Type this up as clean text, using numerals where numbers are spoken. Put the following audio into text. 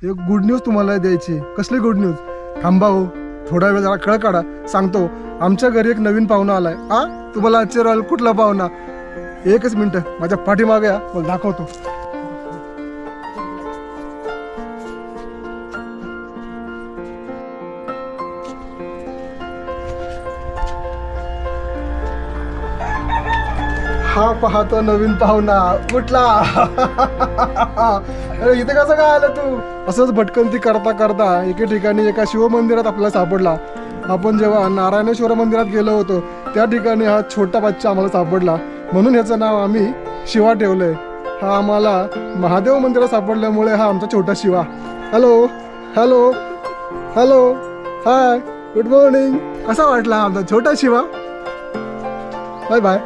एक good news तुम्हाला द्यायची. कसली गुड न्यूज? थांबा हो, थोडा वेळ जरा कळ काढा, सांगतो. आमच्या घरी एक नवीन पाहुणा आलाय. तुम्हाला आश्चर्य राहील, कुठला पाहुणा? एकच मिनिट माझ्या पाठीमागे या, मला दाखवतो. हा पाहतो नवीन पाहुणा. कुठला? अरे इथे कसं काय आलं तू? असंच भटकंती करता करता एके ठिकाणी एका शिवमंदिरात आपल्याला सापडला. आपण जेव्हा नारायणेश्वर मंदिरात गेलो होतो त्या ठिकाणी हा छोटा बच्चा आम्हाला सापडला, म्हणून ह्याचं नाव आम्ही शिवा ठेवलंय. हा आम्हाला महादेव मंदिरात सापडल्यामुळे हा आमचा छोटा शिवा. हॅलो हॅलो हॅलो, हाय, गुड मॉर्निंग. कसा वाटला आमचा छोटा शिवा? Bye bye.